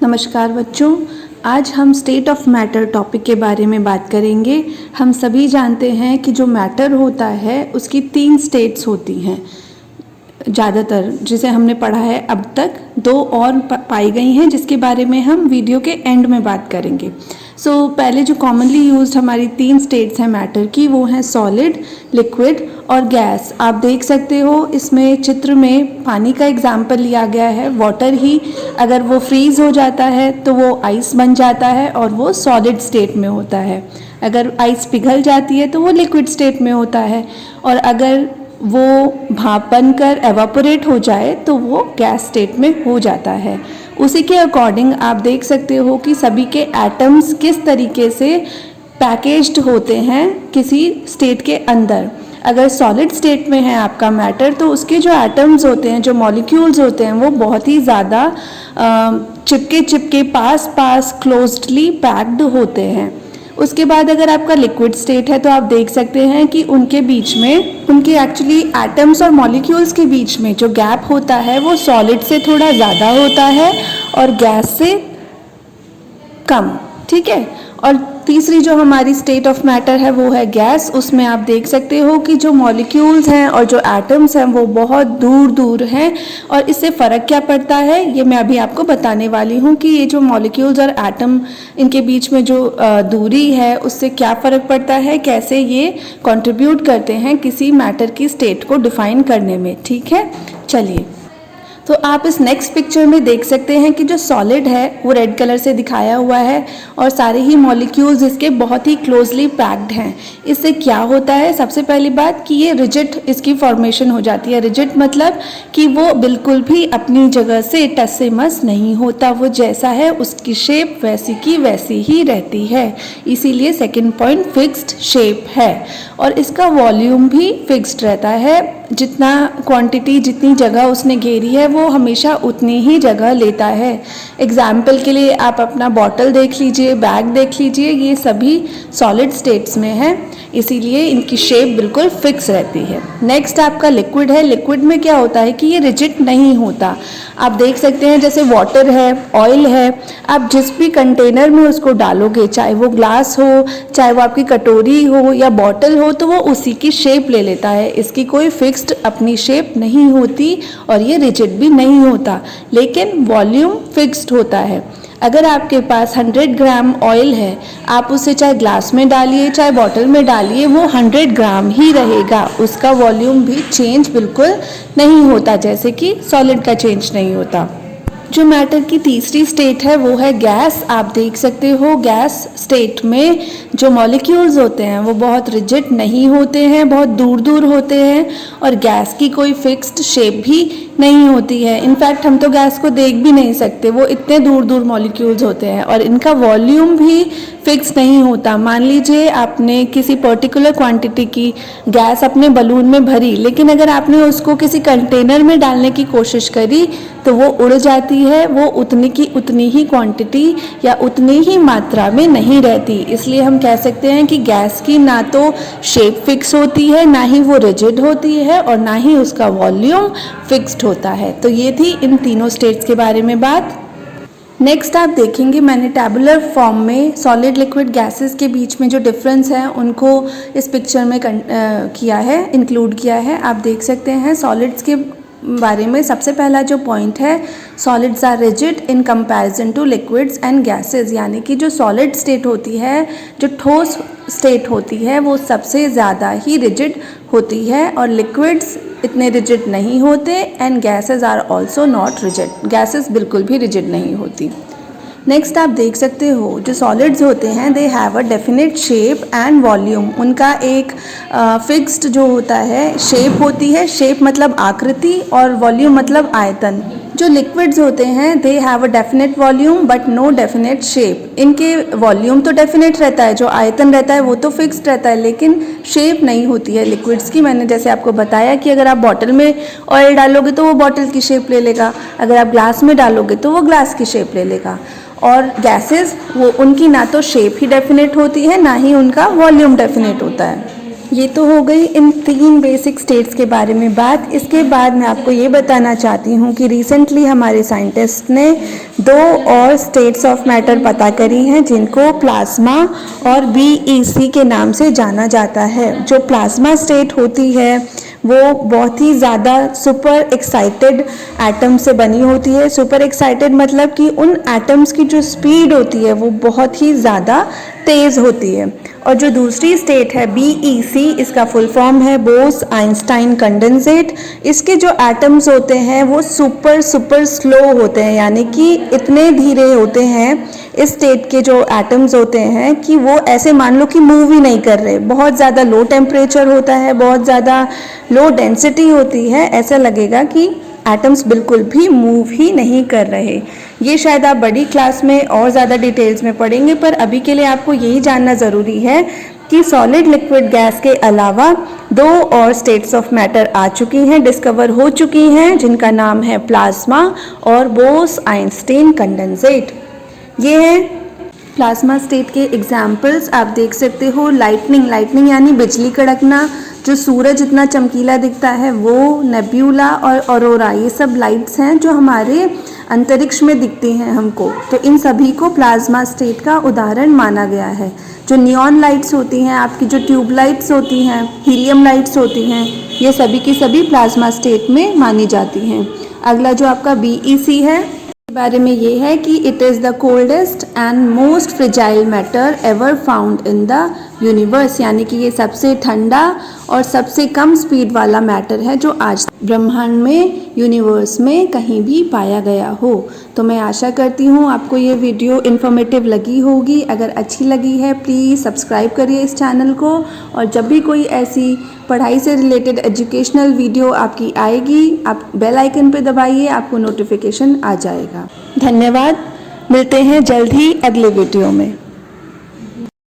नमस्कार बच्चों, आज हम स्टेट ऑफ मैटर टॉपिक के बारे में बात करेंगे। हम सभी जानते हैं कि जो मैटर होता है उसकी 3 स्टेट्स होती हैं ज़्यादातर, जिसे हमने पढ़ा है अब तक। 2 और पाई गई हैं जिसके बारे में हम वीडियो के एंड में बात करेंगे। पहले जो कॉमनली यूज्ड हमारी 3 स्टेट्स हैं मैटर की, वो हैं सॉलिड, लिक्विड और गैस। आप देख सकते हो इसमें चित्र में पानी का एग्जाम्पल लिया गया है। वाटर ही अगर वो फ्रीज हो जाता है तो वो आइस बन जाता है और वो सॉलिड स्टेट में होता है। अगर आइस पिघल जाती है तो वो लिक्विड स्टेट में होता है, और अगर वो भाप बनकर एवापोरेट हो जाए तो वो गैस स्टेट में हो जाता है। उसी के अकॉर्डिंग आप देख सकते हो कि सभी के एटम्स किस तरीके से पैकेज्ड होते हैं किसी स्टेट के अंदर। अगर सॉलिड स्टेट में है आपका मैटर तो उसके जो एटम्स होते हैं, जो मॉलिक्यूल्स होते हैं, वो बहुत ही ज़्यादा चिपके पास क्लोज्डली पैक्ड होते हैं। उसके बाद अगर आपका लिक्विड स्टेट है तो आप देख सकते हैं कि उनके बीच में, उनके एक्चुअली एटम्स और मॉलिक्यूल्स के बीच में जो गैप होता है वो सॉलिड से थोड़ा ज़्यादा होता है और गैस से कम। ठीक है। और तीसरी जो हमारी स्टेट ऑफ मैटर है वो है गैस। उसमें आप देख सकते हो कि जो मॉलिक्यूल्स हैं और जो एटम्स हैं वो बहुत दूर दूर हैं, और इससे फ़र्क क्या पड़ता है ये मैं अभी आपको बताने वाली हूँ कि ये जो मॉलिक्यूल्स और एटम, इनके बीच में जो दूरी है उससे क्या फ़र्क पड़ता है, कैसे ये कंट्रीब्यूट करते हैं किसी मैटर की स्टेट को डिफ़ाइन करने में। ठीक है, चलिए। तो आप इस नेक्स्ट पिक्चर में देख सकते हैं कि जो सॉलिड है वो रेड कलर से दिखाया हुआ है और सारे ही मॉलिक्यूल्स इसके बहुत ही क्लोजली पैक्ड हैं। इससे क्या होता है, सबसे पहली बात कि ये रिजिड इसकी फॉर्मेशन हो जाती है। रिजिड मतलब कि वो बिल्कुल भी अपनी जगह से टस से मस नहीं होता, वो जैसा है उसकी शेप वैसी की वैसी ही रहती है। इसीलिए सेकेंड पॉइंट फिक्स्ड शेप है। और इसका वॉल्यूम भी फिक्स्ड रहता है, जितना क्वांटिटी, जितनी जगह उसने घेरी है वो हमेशा उतनी ही जगह लेता है। एग्जाम्पल के लिए आप अपना बॉटल देख लीजिए, बैग देख लीजिए, ये सभी सॉलिड स्टेट्स में है, इसीलिए इनकी शेप बिल्कुल फिक्स रहती है। नेक्स्ट आपका लिक्विड है। लिक्विड में क्या होता है कि ये रिजिड नहीं होता। आप देख सकते हैं जैसे वाटर है, ऑयल है, आप जिस भी कंटेनर में उसको डालोगे, चाहे वो ग्लास हो, चाहे वो आपकी कटोरी हो या बॉटल हो, तो वो उसी की शेप ले लेता है। इसकी कोई फिक्स्ड अपनी शेप नहीं होती और ये रिजिड भी नहीं होता, लेकिन वॉल्यूम फिक्स्ड होता है। अगर आपके पास 100 ग्राम ऑयल है, आप उसे चाहे ग्लास में डालिए चाहे बॉटल में डालिए, वो 100 ग्राम ही रहेगा, उसका वॉल्यूम भी चेंज बिल्कुल नहीं होता, जैसे कि सॉलिड का चेंज नहीं होता। जो मैटर की तीसरी स्टेट है वो है गैस। आप देख सकते हो गैस स्टेट में जो मॉलिक्यूल्स होते हैं वो बहुत रिजिड नहीं होते हैं, बहुत दूर दूर होते हैं, और गैस की कोई फिक्स्ड शेप भी नहीं होती है। इनफैक्ट हम तो गैस को देख भी नहीं सकते, वो इतने दूर दूर मॉलिक्यूल्स होते हैं, और इनका वॉल्यूम भी फिक्स नहीं होता। मान लीजिए आपने किसी पर्टिकुलर क्वांटिटी की गैस अपने बलून में भरी, लेकिन अगर आपने उसको किसी कंटेनर में डालने की कोशिश करी तो वो उड़ जाती है, वो उतनी की उतनी ही क्वांटिटी या उतनी ही मात्रा में नहीं रहती। इसलिए हम कह सकते हैं कि गैस की ना तो शेप फिक्स होती है, ना ही वो रिजिड होती है, और ना ही उसका वॉल्यूम फिक्स्ड होता है। तो ये थी इन तीनों स्टेट्स के बारे में बात। नेक्स्ट आप देखेंगे मैंने टैबुलर फॉर्म में सॉलिड, लिक्विड, गैसेस के बीच में जो डिफरेंस है उनको इस पिक्चर में किया है, इंक्लूड किया है। आप देख सकते हैं सॉलिड्स के बारे में सबसे पहला जो पॉइंट है, solids are rigid in comparison to liquids and gases, यानी कि जो सॉलिड स्टेट होती है, जो ठोस स्टेट होती है, वो सबसे ज़्यादा ही रिजिड होती है, और लिक्विड्स इतने रिजिड नहीं होते, and gases are also not rigid, gases बिल्कुल भी रिजिड नहीं होती। नेक्स्ट आप देख सकते हो जो सॉलिड्स होते हैं they have a definite shape and volume, उनका एक फिक्स्ड जो होता है शेप होती है, शेप मतलब आकृति और वॉल्यूम मतलब आयतन। जो लिक्विड्स होते हैं they have a definite volume but no definite shape, इनके वॉल्यूम तो डेफिनेट रहता है, जो आयतन रहता है वो तो फिक्स्ड रहता है, लेकिन शेप नहीं होती है लिक्विड्स की। मैंने जैसे आपको बताया कि अगर आप बॉटल में ऑयल डालोगे तो वो बॉटल की शेप ले लेगा, अगर आप ग्लास में डालोगे तो वो ग्लास की शेप ले लेगा। और गैसेस वो उनकी ना तो शेप ही डेफिनेट होती है, ना ही उनका वॉल्यूम डेफिनेट होता है। ये तो हो गई इन 3 बेसिक स्टेट्स के बारे में बात। इसके बाद मैं आपको ये बताना चाहती हूँ कि रिसेंटली हमारे साइंटिस्ट ने 2 और स्टेट्स ऑफ मैटर पता करी हैं जिनको प्लाज्मा और BEC के नाम से जाना जाता है। जो प्लाज्मा स्टेट होती है वो बहुत ही ज़्यादा सुपर एक्साइटेड एटम से बनी होती है। सुपर एक्साइटेड मतलब कि उन एटम्स की जो स्पीड होती है वो बहुत ही ज़्यादा तेज़ होती है। और जो दूसरी स्टेट है BEC, इसका फुल फॉर्म है बोस आइंस्टाइन कंडेंसेट। इसके जो एटम्स होते हैं वो सुपर स्लो होते हैं, यानी कि इतने धीरे होते हैं इस स्टेट के जो एटम्स होते हैं कि वो ऐसे मान लो कि मूव ही नहीं कर रहे। बहुत ज़्यादा लो टेम्परेचर होता है, बहुत ज़्यादा लो डेंसिटी होती है, ऐसा लगेगा कि एटम्स बिल्कुल भी मूव ही नहीं कर रहे। ये शायद आप बड़ी क्लास में और ज़्यादा डिटेल्स में पढ़ेंगे, पर अभी के लिए आपको यही जानना ज़रूरी है कि सॉलिड लिक्विड गैस के अलावा 2 और स्टेट्स ऑफ मैटर आ चुकी हैं, डिस्कवर हो चुकी हैं, जिनका नाम है प्लाज्मा और बोस आइंस्टाइन कंडेंसेट। ये है प्लाज्मा स्टेट के एग्जाम्पल्स। आप देख सकते हो लाइटनिंग यानी बिजली कड़कना, जो सूरज इतना चमकीला दिखता है वो, नेब्यूला और ऑरोरा, ये सब लाइट्स हैं जो हमारे अंतरिक्ष में दिखती हैं हमको। तो इन सभी को प्लाज्मा स्टेट का उदाहरण माना गया है। जो नियॉन लाइट्स होती हैं, आपकी जो ट्यूब लाइट्स होती हैं, हीलियम लाइट्स होती हैं, ये सभी की सभी प्लाज्मा स्टेट में मानी जाती हैं। अगला जो आपका BEC है, बारे में ये है कि it is the coldest and most fragile matter ever found in the universe, यानी कि ये सबसे ठंडा और सबसे कम स्पीड वाला मैटर है जो आज ब्रह्मांड में, यूनिवर्स में कहीं भी पाया गया हो। तो मैं आशा करती हूँ आपको ये वीडियो इन्फॉर्मेटिव लगी होगी। अगर अच्छी लगी है प्लीज़ सब्सक्राइब करिए इस चैनल को, और जब भी कोई ऐसी पढ़ाई से रिलेटेड एजुकेशनल वीडियो आपकी आएगी, आप बेल आइकन पे दबाइए, आपको नोटिफिकेशन आ जाएगा। धन्यवाद, मिलते हैं जल्द ही अगले वीडियो में।